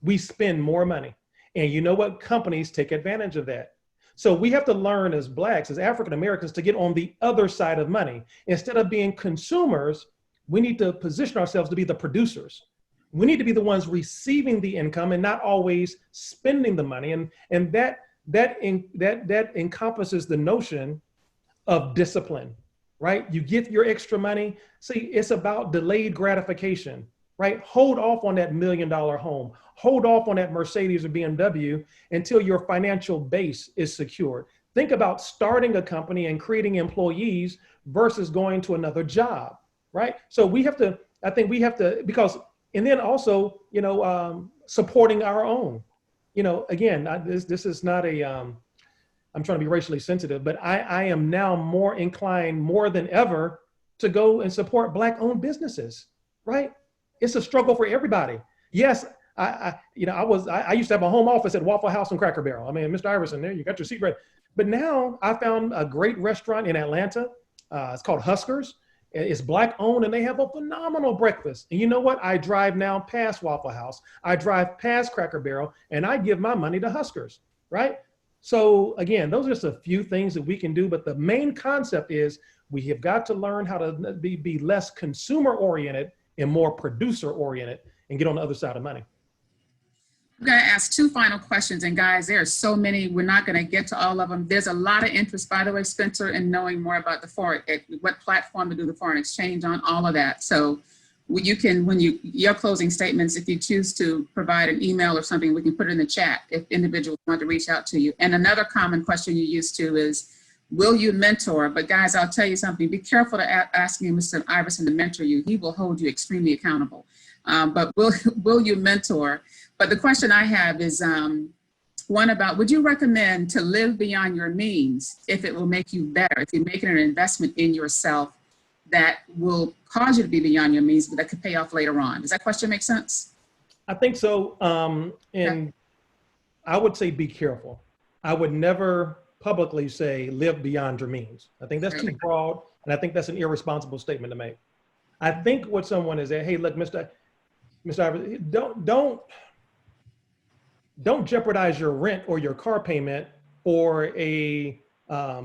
We spend more money. And you know what? Companies take advantage of that. So we have to learn as Blacks, as African Americans, to get on the other side of money. Instead of being consumers, we need to position ourselves to be the producers. We need to be the ones receiving the income and not always spending the money. And that encompasses the notion of discipline, right? You get your extra money. See, it's about delayed gratification, right? Hold off on that $1 million home. Hold off on that Mercedes or BMW until your financial base is secured. Think about starting a company and creating employees versus going to another job, right? So I think we have to, because, and then also, you know, supporting our own, you know, again, this is not I'm trying to be racially sensitive, but I am now more inclined, more than ever, to go and support Black-owned businesses, right? It's a struggle for everybody. Yes, I used to have a home office at Waffle House and Cracker Barrel. I mean, Mr. Iverson, there you got your seat ready. But now I found a great restaurant in Atlanta. It's called Huskers. It's Black-owned, and they have a phenomenal breakfast. And you know what? I drive now past Waffle House. I drive past Cracker Barrel, and I give my money to Huskers, right? So again, those are just a few things that we can do, but the main concept is we have got to learn how to be less consumer-oriented and more producer-oriented and get on the other side of money. I'm going to ask 2 final questions, and guys, there are so many. We're not going to get to all of them. There's a lot of interest, by the way, Spencer, in knowing more about what platform to do the foreign exchange on, all of that. So you can, your closing statements, if you choose to provide an email or something, we can put it in the chat if individuals want to reach out to you. And another common question you used to is, will you mentor? But guys, I'll tell you something, be careful to asking Mr. Iverson to mentor you. He will hold you extremely accountable. But will you mentor? But the question I have is one about, would you recommend to live beyond your means if it will make you better, if you're making an investment in yourself that will cause you to be beyond your means, but that could pay off later on? Does that question make sense? I think so. And I would say be careful. I would never publicly say, live beyond your means. I think that's too broad, and I think that's an irresponsible statement to make. I think what someone is saying, hey, look, Mr. Iverson, don't jeopardize your rent or your car payment for a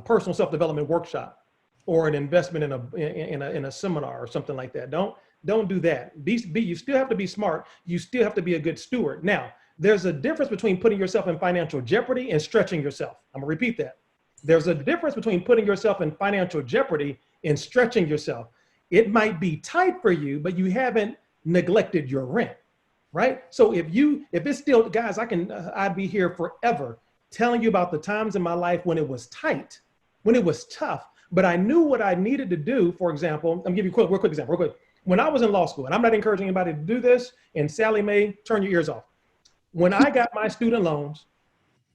personal self-development workshop or an investment in a seminar or something like that. Don't do that. You still have to be smart. You still have to be a good steward. Now, there's a difference between putting yourself in financial jeopardy and stretching yourself. I'm gonna repeat that. There's a difference between putting yourself in financial jeopardy and stretching yourself. It might be tight for you, but you haven't neglected your rent, right? So if it's still, guys, I'd be here forever telling you about the times in my life when it was tight, when it was tough, but I knew what I needed to do. For example, I'm gonna give you a real quick example. When I was in law school, and I'm not encouraging anybody to do this, and Sally Mae, turn your ears off. When I got my student loans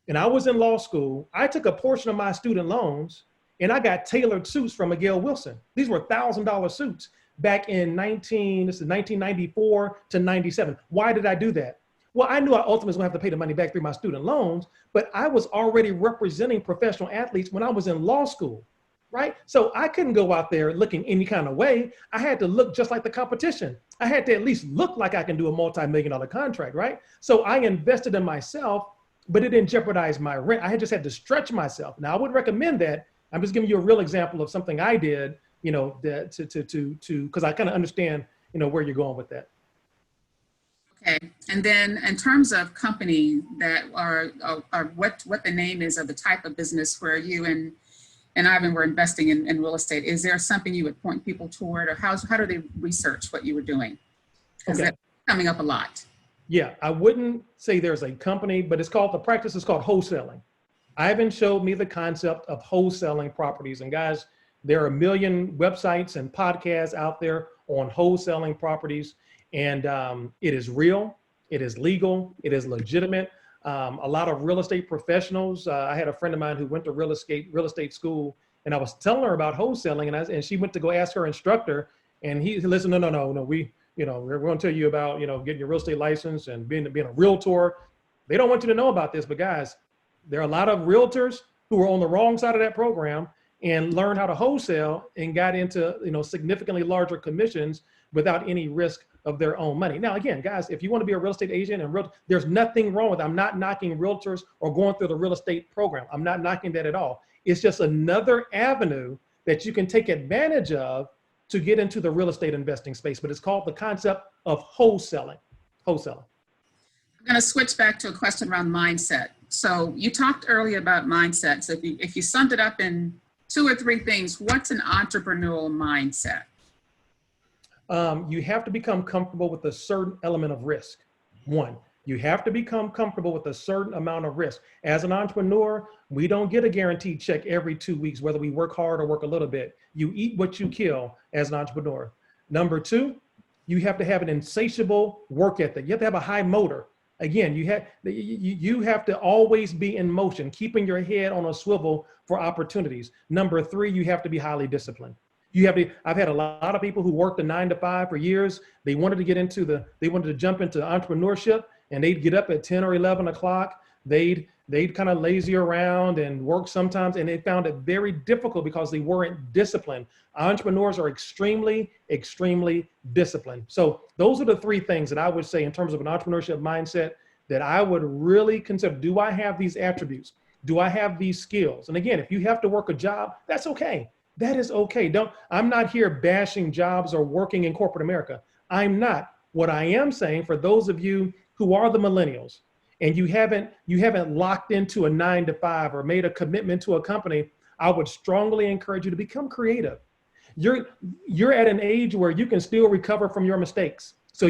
and I was in law school, I took a portion of my student loans and I got tailored suits from Miguel Wilson. These were $1,000 suits back in 1994 to 97. Why did I do that? Well, I knew I ultimately was gonna have to pay the money back through my student loans, but I was already representing professional athletes when I was in law school, right? So I couldn't go out there looking any kind of way. I had to look just like the competition. I had to at least look like I can do a multi-million-dollar contract, right? So I invested in myself, but it didn't jeopardize my rent. I just had to stretch myself. Now I would recommend that. I'm just giving you a real example of something I did, because I kind of understand, where you're going with that. Okay, and then in terms of company that are what the name is of the type of business where you and Ivan were investing in real estate, is there something you would point people toward, or how do they research what you were doing? Because that's coming up a lot. Yeah, I wouldn't say there's a company, but the practice is called wholesaling. Ivan showed me the concept of wholesaling properties. And guys, there are a million websites and podcasts out there on wholesaling properties. And it is real, it is legal, it is legitimate. A lot of real estate professionals, I had a friend of mine who went to real estate school, and I was telling her about wholesaling, and she went to go ask her instructor, and he listened, no, we're going to tell you about, getting your real estate license and being a realtor. They don't want you to know about this, but guys, there are a lot of realtors who are on the wrong side of that program and learned how to wholesale and got into, significantly larger commissions without any risk of their own money. Now, again, guys, if you want to be a real estate agent and there's nothing wrong with it. I'm not knocking realtors or going through the real estate program. I'm not knocking that at all. It's just another avenue that you can take advantage of to get into the real estate investing space, but it's called the concept of wholesaling. I'm going to switch back to a question around mindset. So you talked earlier about mindset. So if you summed it up in 2 or 3 things, what's an entrepreneurial mindset? You have to become comfortable with a certain element of risk. One, you have to become comfortable with a certain amount of risk. As an entrepreneur, we don't get a guaranteed check every 2 weeks, whether we work hard or work a little bit. You eat what you kill as an entrepreneur. Number 2, you have to have an insatiable work ethic. You have to have a high motor. Again, you have to always be in motion, keeping your head on a swivel for opportunities. Number 3, you have to be highly disciplined. I've had a lot of people who worked a 9 to 5 for years. They wanted to jump into entrepreneurship, and they'd get up at 10 or 11 o'clock. They'd kind of lazy around and work sometimes, and they found it very difficult because they weren't disciplined. Entrepreneurs are extremely, extremely disciplined. So those are the 3 things that I would say in terms of an entrepreneurship mindset that I would really consider. Do I have these attributes? Do I have these skills? And again, if you have to work a job, that's okay. That is okay. I'm not here bashing jobs or working in corporate America. I'm not. What I am saying, for those of you who are the millennials and you haven't locked into a 9 to 5 or made a commitment to a company, I would strongly encourage you to become creative. You're at an age where you can still recover from your mistakes. So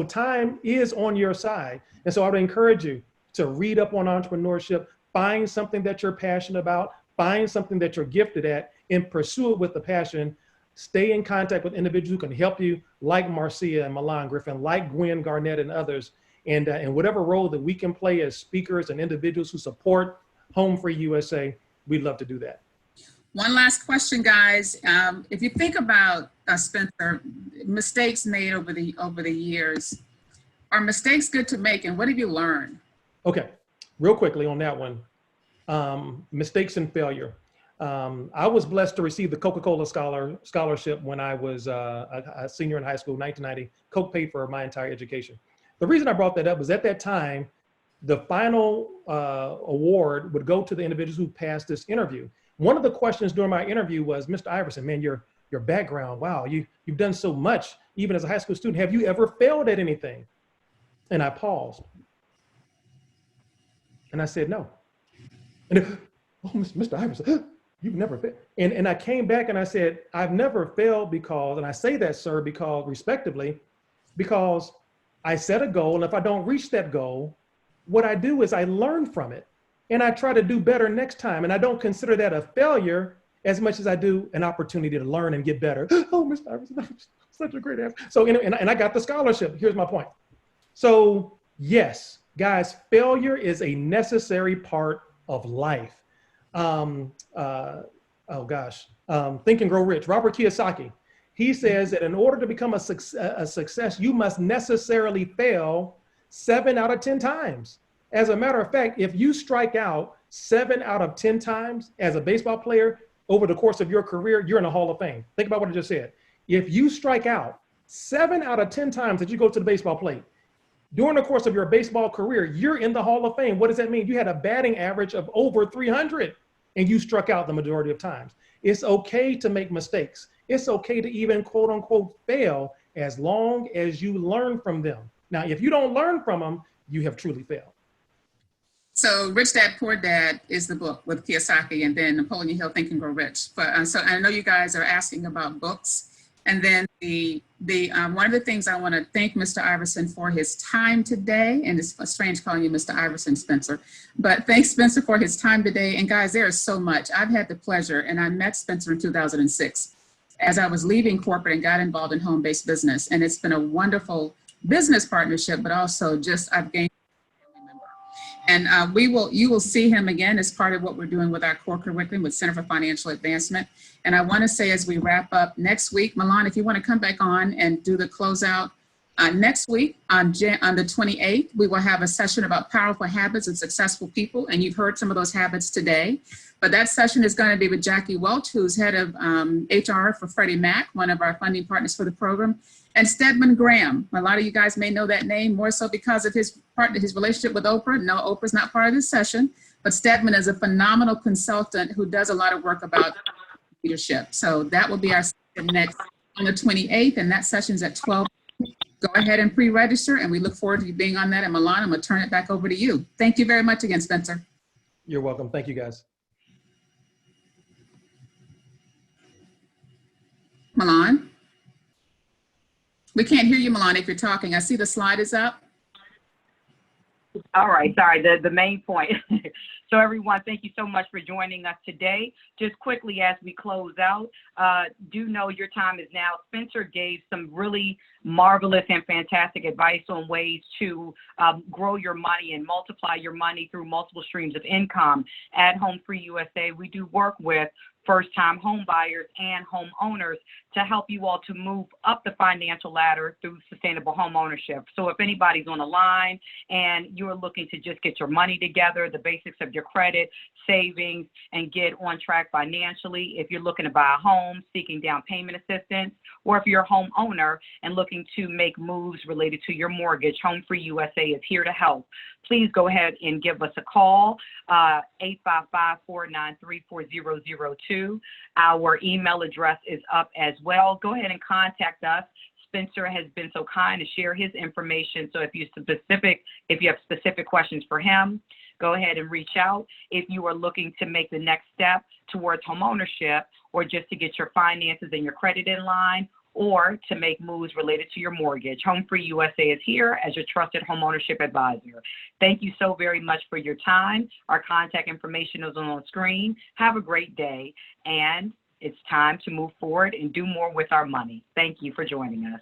time is on your side. And so I would encourage you to read up on entrepreneurship, find something that you're passionate about, find something that you're gifted at, and pursue it with the passion. Stay in contact with individuals who can help you, like Marcia and Milan Griffin, like Gwen Garnett and others. And whatever role that we can play as speakers and individuals who support HomeFree-USA, we'd love to do that. One last question, guys. If you think about, Spencer, mistakes made over the years, are mistakes good to make, and what have you learned? Okay, real quickly on that one. mistakes and failure. I was blessed to receive the Coca-Cola scholarship when I was a senior in high school, 1990. Coke paid for my entire education. The reason I brought that up was at that time, the final award would go to the individuals who passed this interview. One of the questions during my interview was, Mr. Iverson, man, your background, wow, you've done so much, even as a high school student. Have you ever failed at anything? And I paused. And I said, no. And oh, Mr. Iverson, you've never failed. And I came back and I said, I've never failed because, and I say that, sir, because respectively, because I set a goal, and if I don't reach that goal, what I do is I learn from it and I try to do better next time. And I don't consider that a failure as much as I do an opportunity to learn and get better. Oh, Mr. Iverson, such a great answer. So, and I got the scholarship. Here's my point. So yes, guys, failure is a necessary part of life. Think and Grow Rich. Robert Kiyosaki, he says that in order to become a success, you must necessarily fail 7 out of 10 times. As a matter of fact, if you strike out 7 out of 10 times as a baseball player over the course of your career, you're in the Hall of Fame. Think about what I just said. If you strike out 7 out of 10 times that you go to the baseball plate, during the course of your baseball career, you're in the Hall of Fame. What does that mean? You had a batting average of over 300 and you struck out the majority of times. It's okay to make mistakes. It's okay to even quote unquote fail as long as you learn from them. Now, if you don't learn from them, you have truly failed. So Rich Dad Poor Dad is the book with Kiyosaki, and then Napoleon Hill, Think and Grow Rich. But so I know you guys are asking about books. And then one of the things I want to thank Mr. Iverson for his time today, and it's strange calling you Mr. Iverson, Spencer, but thanks Spencer for his time today. And guys, there is so much. I've had the pleasure, and I met Spencer in 2006 as I was leaving corporate and got involved in home-based business. And it's been a wonderful business partnership, but also just I've gained a family member. And you will see him again as part of what we're doing with our core curriculum with Center for Financial Advancement. And I want to say as we wrap up next week, Milan, if you want to come back on and do the closeout next week on the 28th, we will have a session about powerful habits of successful people. And you've heard some of those habits today. But that session is going to be with Jackie Welch, who's head of HR for Freddie Mac, one of our funding partners for the program, and Stedman Graham. A lot of you guys may know that name more so because of his relationship with Oprah. No, Oprah's not part of this session, but Stedman is a phenomenal consultant who does a lot of work about leadership. So that will be our session next on the 28th, and that session's at 12. Go ahead and pre-register, and we look forward to you being on that. And Milan, I'm going to turn it back over to you. Thank you very much again, Spencer. You're welcome. Thank you, guys. Milan? We can't hear you, Milan, if you're talking. I see the slide is up. All right, sorry, the main point. So everyone, thank you so much for joining us today. Just quickly as we close out, do know your time is now. Spencer gave some really marvelous and fantastic advice on ways to grow your money and multiply your money through multiple streams of income. At HomeFree-USA, we do work with first-time home buyers and homeowners to help you all to move up the financial ladder through sustainable home ownership. So if anybody's on the line and you're looking to just get your money together, the basics of your credit, savings, and get on track financially, if you're looking to buy a home, seeking down payment assistance, or if you're a homeowner and looking to make moves related to your mortgage, HomeFree-USA is here to help. Please go ahead and give us a call, 855-493-4002. Our email address is up as well. Go ahead and contact us. Spencer has been so kind to share his information. So if you have specific questions for him, go ahead and reach out. If you are looking to make the next step towards home ownership, or just to get your finances and your credit in line, or to make moves related to your mortgage, HomeFree-USA is here as your trusted homeownership advisor. Thank you so very much for your time. Our contact information is on the screen. Have a great day, and it's time to move forward and do more with our money. Thank you for joining us.